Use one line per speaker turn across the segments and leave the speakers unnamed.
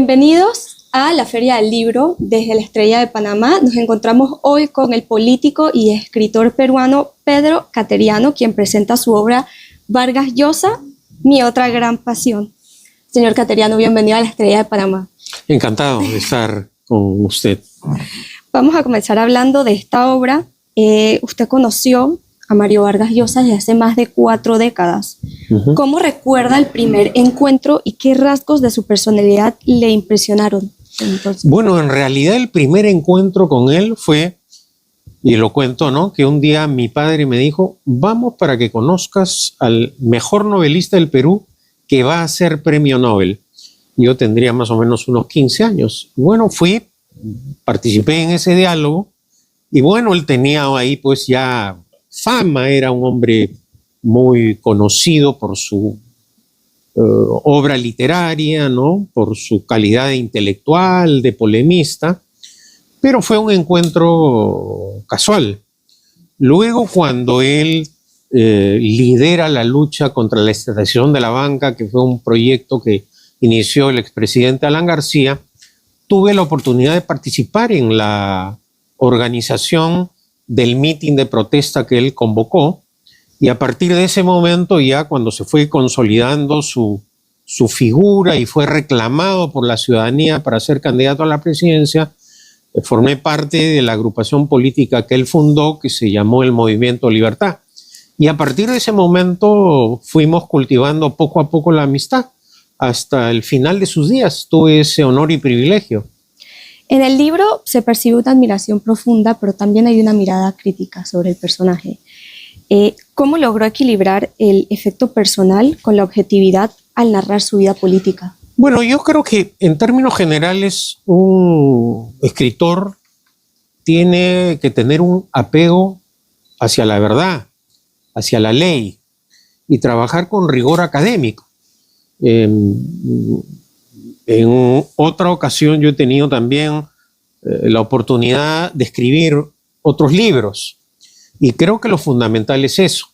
Bienvenidos a la Feria del Libro desde la Estrella de Panamá. Nos encontramos hoy con el político y escritor peruano Pedro Cateriano, quien presenta su obra Vargas Llosa, mi otra gran pasión. Señor Cateriano, bienvenido a la Estrella de Panamá.
Encantado de estar con usted.
Vamos a comenzar hablando de esta obra. Usted conoció a Mario Vargas Llosa desde hace más de 4 décadas. ¿Cómo recuerda el primer encuentro y qué rasgos de su personalidad le impresionaron entonces?
Bueno, en realidad el primer encuentro con él fue, y lo cuento, ¿no?, que un día mi padre me dijo, vamos para que conozcas al mejor novelista del Perú que va a ser premio Nobel. Yo tendría más o menos unos 15 años. Bueno, fui, participé en ese diálogo y bueno, él tenía ahí pues ya fama, era un hombre muy conocido por su obra literaria, ¿no?, por su calidad de intelectual, de polemista, pero fue un encuentro casual. Luego, cuando él lidera la lucha contra la extracción de la banca, que fue un proyecto que inició el expresidente Alan García, tuve la oportunidad de participar en la organización del mitin de protesta que él convocó, y a partir de ese momento, ya cuando se fue consolidando su figura y fue reclamado por la ciudadanía para ser candidato a la presidencia, formé parte de la agrupación política que él fundó, que se llamó el Movimiento Libertad. Y a partir de ese momento fuimos cultivando poco a poco la amistad. Hasta el final de sus días tuve ese honor y privilegio.
En el libro se percibe una admiración profunda, pero también hay una mirada crítica sobre el personaje. ¿Cómo logró equilibrar el efecto personal con la objetividad al narrar su vida política?
Bueno, yo creo que en términos generales un escritor tiene que tener un apego hacia la verdad, hacia la ley y trabajar con rigor académico. En otra ocasión yo he tenido también la oportunidad de escribir otros libros y creo que lo fundamental es eso.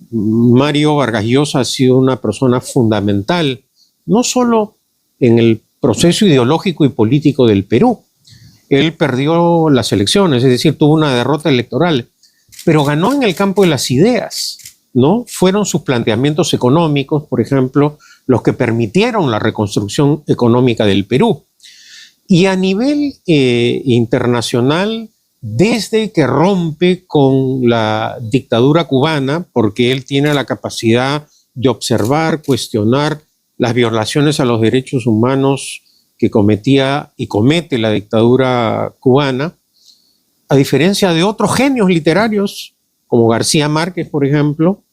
Mario Vargas Llosa ha sido una persona fundamental, no solo en el proceso ideológico y político del Perú. Él perdió las elecciones, es decir, tuvo una derrota electoral, pero ganó en el campo de las ideas, ¿no? Fueron sus planteamientos económicos, por ejemplo, los que permitieron la reconstrucción económica del Perú. Y a nivel internacional, desde que rompe con la dictadura cubana, porque él tiene la capacidad de observar, cuestionar las violaciones a los derechos humanos que cometía y comete la dictadura cubana, a diferencia de otros genios literarios, como García Márquez, por ejemplo,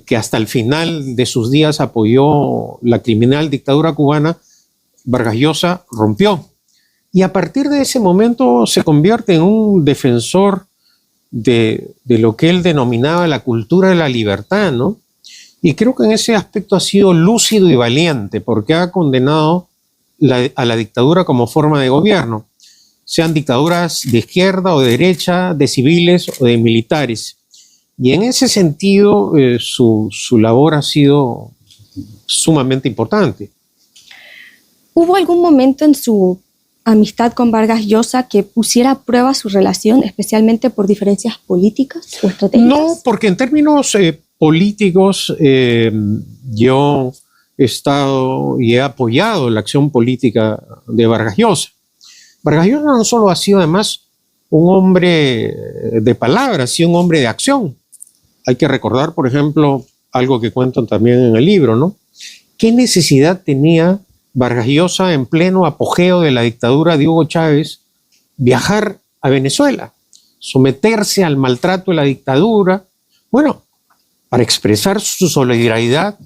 que hasta el final de sus días apoyó la criminal dictadura cubana, Vargas Llosa rompió. Y a partir de ese momento se convierte en un defensor de lo que él denominaba la cultura de la libertad, ¿no? Y creo que en ese aspecto ha sido lúcido y valiente, porque ha condenado a la dictadura como forma de gobierno, sean dictaduras de izquierda o de derecha, de civiles o de militares. Y en ese sentido su labor ha sido sumamente importante.
¿Hubo algún momento en su amistad con Vargas Llosa que pusiera a prueba su relación, especialmente por diferencias políticas o estratégicas?
No, porque en términos políticos yo he estado y he apoyado la acción política de Vargas Llosa. Vargas Llosa no solo ha sido además un hombre de palabras, sino un hombre de acción. Hay que recordar, por ejemplo, algo que cuentan también en el libro, ¿no? ¿Qué necesidad tenía Vargas Llosa, en pleno apogeo de la dictadura de Hugo Chávez, viajar a Venezuela, someterse al maltrato de la dictadura? Bueno, para expresar su solidaridad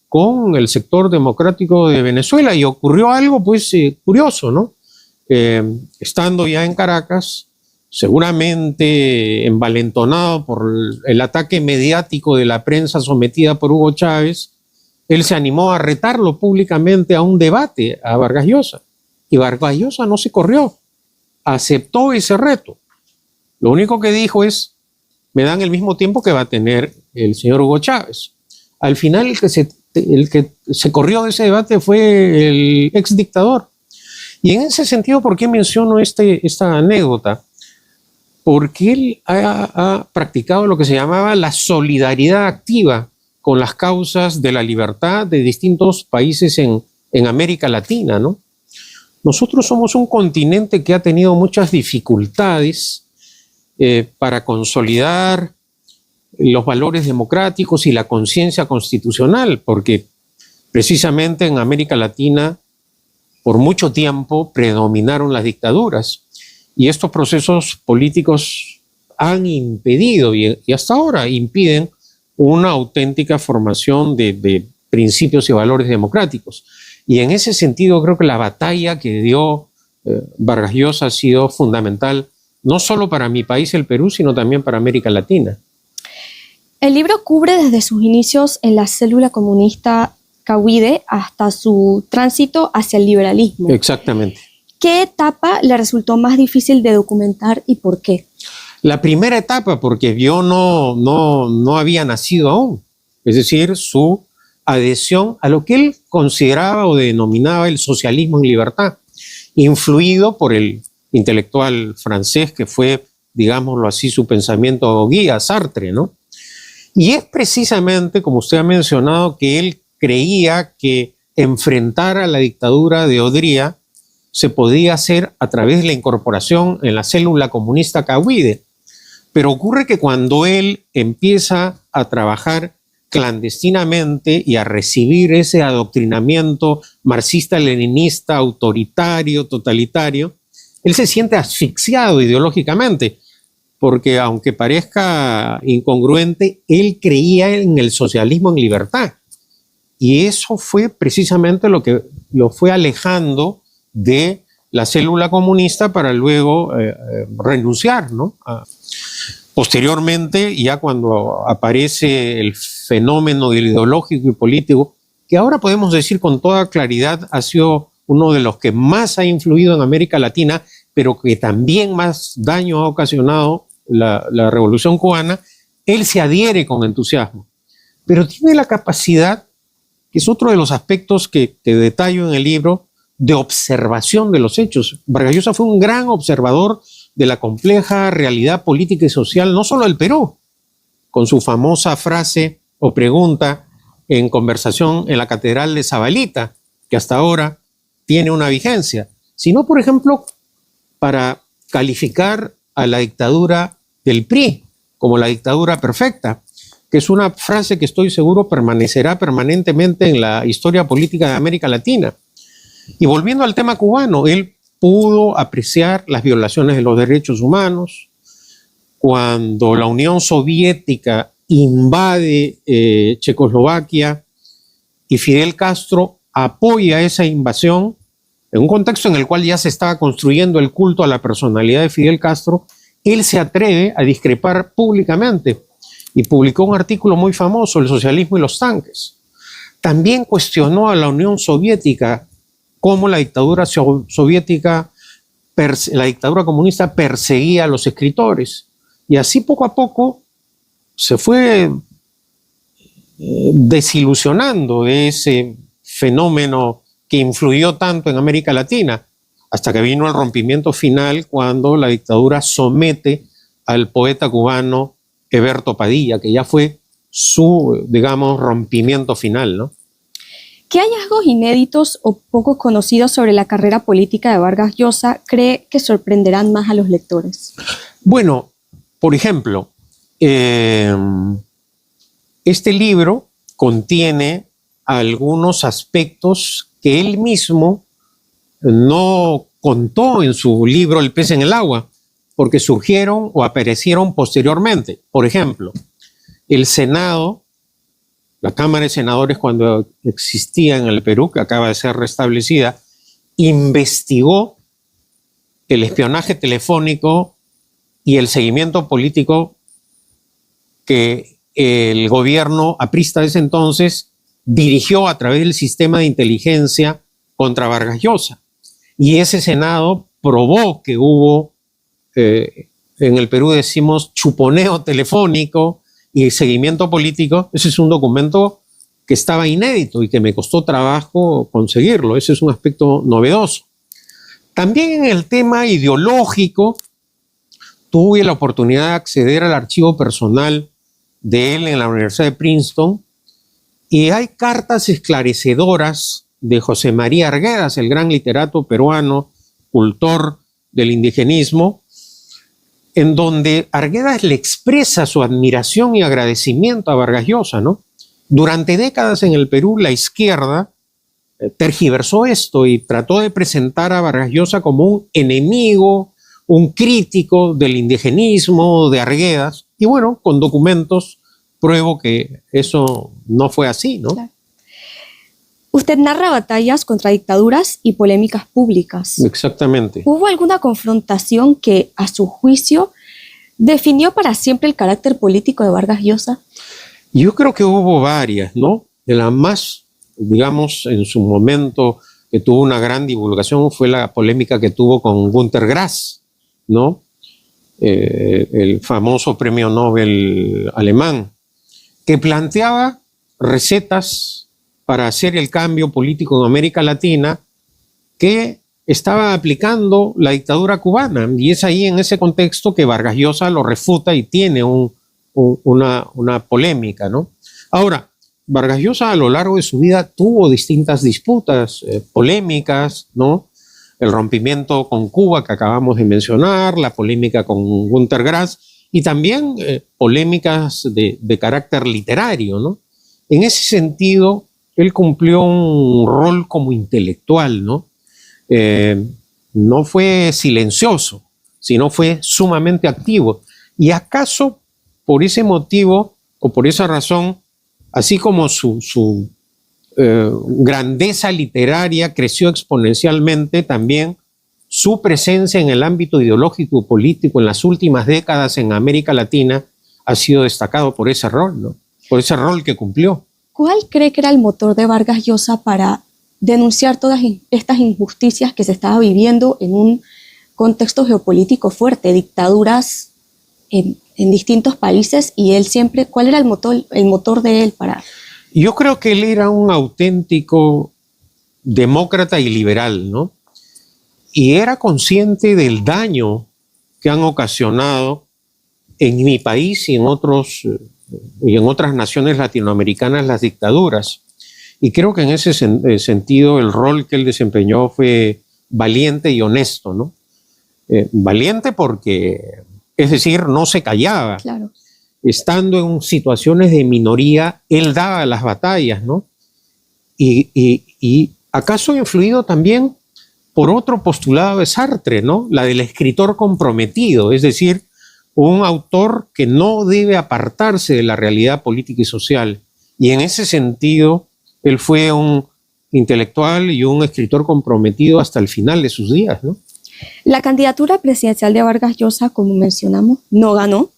con el sector democrático de Venezuela. Y ocurrió algo pues curioso, ¿no? Estando ya en Caracas, seguramente envalentonado por el ataque mediático de la prensa sometida por Hugo Chávez, él se animó a retarlo públicamente a un debate a Vargas Llosa. Y Vargas Llosa no se corrió, aceptó ese reto. Lo único que dijo es, me dan el mismo tiempo que va a tener el señor Hugo Chávez. Al final el que se el que se corrió de ese debate fue el ex dictador. Y en ese sentido, ¿por qué menciono esta anécdota? Porque él ha practicado lo que se llamaba la solidaridad activa con las causas de la libertad de distintos países en América Latina, ¿no? Nosotros somos un continente que ha tenido muchas dificultades para consolidar los valores democráticos y la conciencia constitucional, porque precisamente en América Latina por mucho tiempo predominaron las dictaduras y estos procesos políticos han impedido y hasta ahora impiden una auténtica formación de principios y valores democráticos. Y en ese sentido creo que la batalla que dio Vargas Llosa ha sido fundamental, no solo para mi país, el Perú, sino también para América Latina.
El libro cubre desde sus inicios en la célula comunista Cahuide hasta su tránsito hacia el liberalismo.
Exactamente.
¿Qué etapa le resultó más difícil de documentar y por qué?
La primera etapa, porque yo no había nacido aún, es decir, su adhesión a lo que él consideraba o denominaba el socialismo en libertad, influido por el intelectual francés que fue, digámoslo así, su pensamiento guía, Sartre, ¿no? Y es precisamente, como usted ha mencionado, que él creía que enfrentar a la dictadura de Odría se podía hacer a través de la incorporación en la célula comunista Cahuide. Pero ocurre que cuando él empieza a trabajar clandestinamente y a recibir ese adoctrinamiento marxista-leninista, autoritario, totalitario, él se siente asfixiado ideológicamente, porque aunque parezca incongruente, él creía en el socialismo en libertad. Y eso fue precisamente lo que lo fue alejando de la célula comunista para luego renunciar, ¿no? Posteriormente, ya cuando aparece el fenómeno ideológico y político, que ahora podemos decir con toda claridad ha sido uno de los que más ha influido en América Latina, pero que también más daño ha ocasionado la Revolución Cubana, él se adhiere con entusiasmo. Pero tiene la capacidad, que es otro de los aspectos que detallo en el libro, de observación de los hechos. Vargas Llosa fue un gran observador de la compleja realidad política y social, no solo del Perú, con su famosa frase o pregunta en conversación en la Catedral de Zabalita, que hasta ahora tiene una vigencia, sino, por ejemplo, para calificar a la dictadura del PRI como la dictadura perfecta, que es una frase que estoy seguro permanecerá permanentemente en la historia política de América Latina. Y volviendo al tema cubano, él pudo apreciar las violaciones de los derechos humanos. Cuando la Unión Soviética invade Checoslovaquia y Fidel Castro apoya esa invasión, en un contexto en el cual ya se estaba construyendo el culto a la personalidad de Fidel Castro, él se atreve a discrepar públicamente y publicó un artículo muy famoso, El socialismo y los tanques. También cuestionó a la Unión Soviética cómo la dictadura soviética, la dictadura comunista perseguía a los escritores. Y así poco a poco se fue desilusionando de ese fenómeno que influyó tanto en América Latina, hasta que vino el rompimiento final cuando la dictadura somete al poeta cubano Eberto Padilla, que ya fue su, digamos, rompimiento final, ¿no?
¿Qué hallazgos inéditos o poco conocidos sobre la carrera política de Vargas Llosa cree que sorprenderán más a los lectores?
Bueno, por ejemplo, este libro contiene algunos aspectos que él mismo no contó en su libro El pez en el agua, porque surgieron o aparecieron posteriormente. Por ejemplo, el Senado, la Cámara de Senadores cuando existía en el Perú, que acaba de ser restablecida, investigó el espionaje telefónico y el seguimiento político que el gobierno aprista de ese entonces dirigió a través del sistema de inteligencia contra Vargas Llosa. Y ese Senado probó que hubo, en el Perú decimos, chuponeo telefónico y seguimiento político. Ese es un documento que estaba inédito y que me costó trabajo conseguirlo. Ese es un aspecto novedoso. También en el tema ideológico, tuve la oportunidad de acceder al archivo personal de él en la Universidad de Princeton y hay cartas esclarecedoras de José María Arguedas, el gran literato peruano, cultor del indigenismo, en donde Arguedas le expresa su admiración y agradecimiento a Vargas Llosa, ¿no? Durante décadas en el Perú, la izquierda tergiversó esto y trató de presentar a Vargas Llosa como un enemigo, un crítico del indigenismo, de Arguedas, y bueno, con documentos pruebo que eso no fue así, ¿no?
Claro. Usted narra batallas contra dictaduras y polémicas públicas.
Exactamente.
¿Hubo alguna confrontación que, a su juicio, definió para siempre el carácter político de Vargas Llosa?
Yo creo que hubo varias, ¿no? De la más, digamos, en su momento que tuvo una gran divulgación fue la polémica que tuvo con Günter Grass, ¿no? El famoso premio Nobel alemán, que planteaba recetas para hacer el cambio político en América Latina que estaba aplicando la dictadura cubana. Y es ahí en ese contexto que Vargas Llosa lo refuta y tiene una polémica, ¿no? Ahora, Vargas Llosa a lo largo de su vida tuvo distintas disputas, polémicas, ¿no? El rompimiento con Cuba que acabamos de mencionar, la polémica con Günter Grass y también polémicas de carácter literario, ¿no? En ese sentido, él cumplió un rol como intelectual, ¿no? No fue silencioso, sino fue sumamente activo. Y acaso por ese motivo o por esa razón, así como su grandeza literaria creció exponencialmente, también su presencia en el ámbito ideológico y político en las últimas décadas en América Latina ha sido destacado por ese rol, ¿no? Por ese rol que cumplió.
¿Cuál cree que era el motor de Vargas Llosa para denunciar todas estas injusticias que se estaba viviendo en un contexto geopolítico fuerte, dictaduras en distintos países, y él siempre, ¿cuál era el motor de él para...?
Yo creo que él era un auténtico demócrata y liberal, ¿no? Y era consciente del daño que han ocasionado en mi país y en otras naciones latinoamericanas las dictaduras. Y creo que en ese sentido el rol que él desempeñó fue valiente y honesto, ¿no? Valiente porque, es decir, no se callaba.
Claro.
Estando en situaciones de minoría, él daba las batallas, ¿no? Y acaso influido también por otro postulado de Sartre, ¿no? La del escritor comprometido, es decir, un autor que no debe apartarse de la realidad política y social. Y en ese sentido, él fue un intelectual y un escritor comprometido hasta el final de sus días, ¿no?
La candidatura presidencial de Vargas Llosa, como mencionamos, no ganó,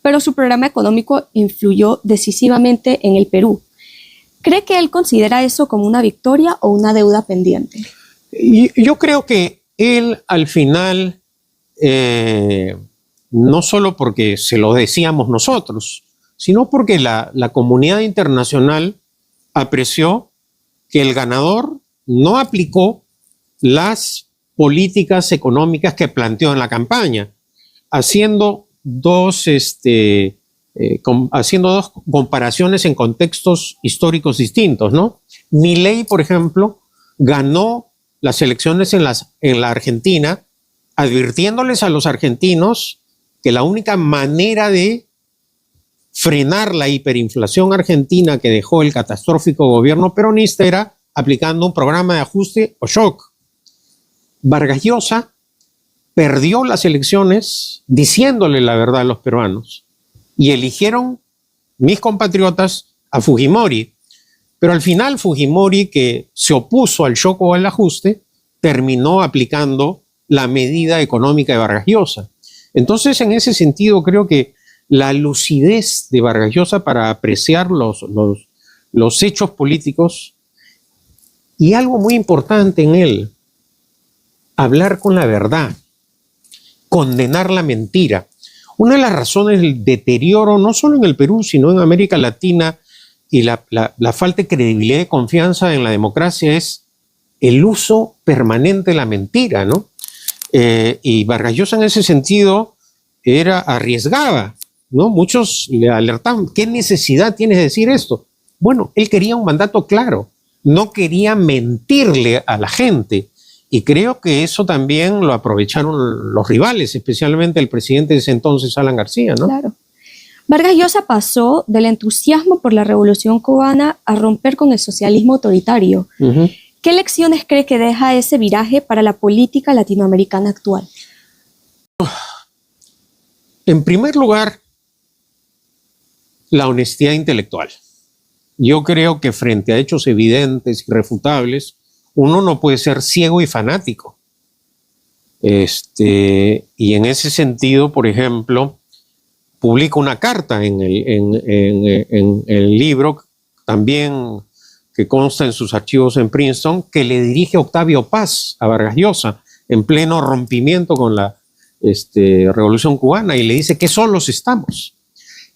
pero su programa económico influyó decisivamente en el Perú. ¿Cree que él considera eso como una victoria o una deuda pendiente?
Yo creo que él al final, no solo porque se lo decíamos nosotros, sino porque la comunidad internacional apreció que el ganador no aplicó las políticas económicas que planteó en la campaña, haciendo dos comparaciones en contextos históricos distintos, ¿no? Milei, por ejemplo, ganó las elecciones en la Argentina, advirtiéndoles a los argentinos que la única manera de frenar la hiperinflación argentina que dejó el catastrófico gobierno peronista era aplicando un programa de ajuste o shock. Vargas Llosa perdió las elecciones diciéndole la verdad a los peruanos y eligieron mis compatriotas a Fujimori. Pero al final Fujimori, que se opuso al shock o al ajuste, terminó aplicando la medida económica de Vargas Llosa. Entonces, en ese sentido, creo que la lucidez de Vargas Llosa para apreciar los hechos políticos y algo muy importante en él, hablar con la verdad, condenar la mentira. Una de las razones del deterioro, no solo en el Perú, sino en América Latina, y la falta de credibilidad y confianza en la democracia es el uso permanente de la mentira, ¿no? Y Vargas Llosa en ese sentido arriesgaba, ¿no? Muchos le alertaban, ¿qué necesidad tienes de decir esto? Bueno, él quería un mandato claro, no quería mentirle a la gente, y creo que eso también lo aprovecharon los rivales, especialmente el presidente de ese entonces, Alan García, ¿no?
Claro. Vargas Llosa pasó del entusiasmo por la Revolución Cubana a romper con el socialismo autoritario. ¿Qué lecciones cree que deja ese viraje para la política latinoamericana actual?
En primer lugar, la honestidad intelectual. Yo creo que frente a hechos evidentes, irrefutables, uno no puede ser ciego y fanático. Y en ese sentido, por ejemplo, publica una carta en el libro, también que consta en sus archivos en Princeton, que le dirige Octavio Paz a Vargas Llosa en pleno rompimiento con la Revolución Cubana, y le dice que solos estamos.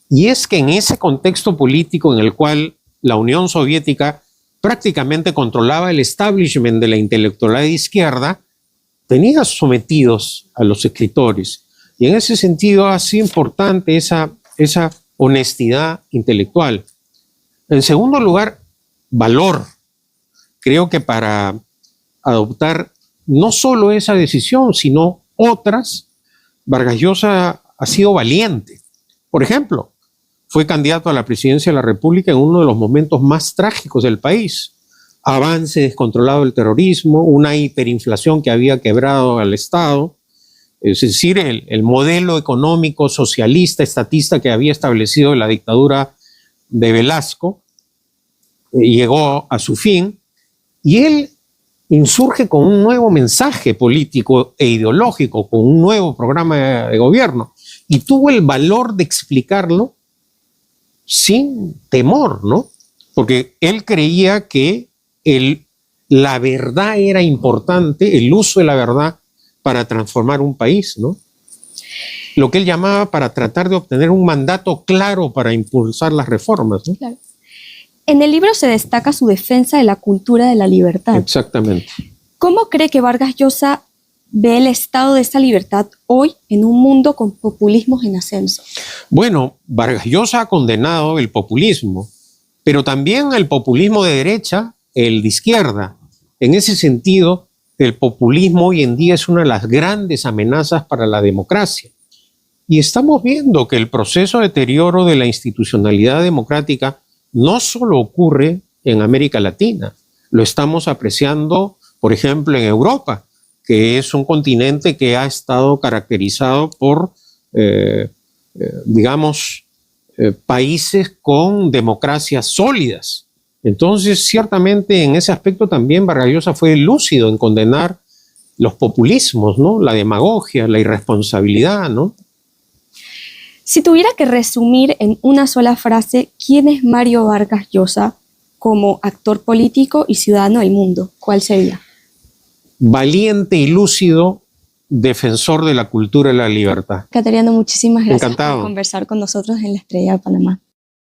Y es que en ese contexto político en el cual la Unión Soviética prácticamente controlaba el establishment de la intelectualidad de izquierda, tenía sometidos a los escritores. Y en ese sentido ha sido importante esa honestidad intelectual. En segundo lugar, valor. Creo que para adoptar no solo esa decisión, sino otras, Vargas Llosa ha sido valiente. Por ejemplo, fue candidato a la presidencia de la República en uno de los momentos más trágicos del país. Avance descontrolado del terrorismo, una hiperinflación que había quebrado al Estado, es decir, el modelo económico socialista, estatista que había establecido la dictadura de Velasco, llegó a su fin, y él insurge con un nuevo mensaje político e ideológico, con un nuevo programa de gobierno, y tuvo el valor de explicarlo sin temor, ¿no? Porque él creía que la verdad era importante, el uso de la verdad para transformar un país, ¿no? Lo que él llamaba para tratar de obtener un mandato claro para impulsar las reformas, ¿no?
Claro. En el libro se destaca su defensa de la cultura de la libertad.
Exactamente.
¿Cómo cree que Vargas Llosa ve el estado de esa libertad hoy en un mundo con populismos en ascenso?
Bueno, Vargas Llosa ha condenado el populismo, pero también el populismo de derecha, el de izquierda. En ese sentido, el populismo hoy en día es una de las grandes amenazas para la democracia. Y estamos viendo que el proceso de deterioro de la institucionalidad democrática no solo ocurre en América Latina, lo estamos apreciando, por ejemplo, en Europa, que es un continente que ha estado caracterizado por, países con democracias sólidas. Entonces, ciertamente, en ese aspecto también Vargas Llosa fue lúcido en condenar los populismos, ¿no? La demagogia, la irresponsabilidad, ¿no?
Si tuviera que resumir en una sola frase, ¿quién es Mario Vargas Llosa como actor político y ciudadano del mundo? ¿Cuál sería?
Valiente y lúcido, defensor de la cultura y la libertad.
Cateriano, muchísimas gracias
Encantado.
por conversar con nosotros en La Estrella de Panamá.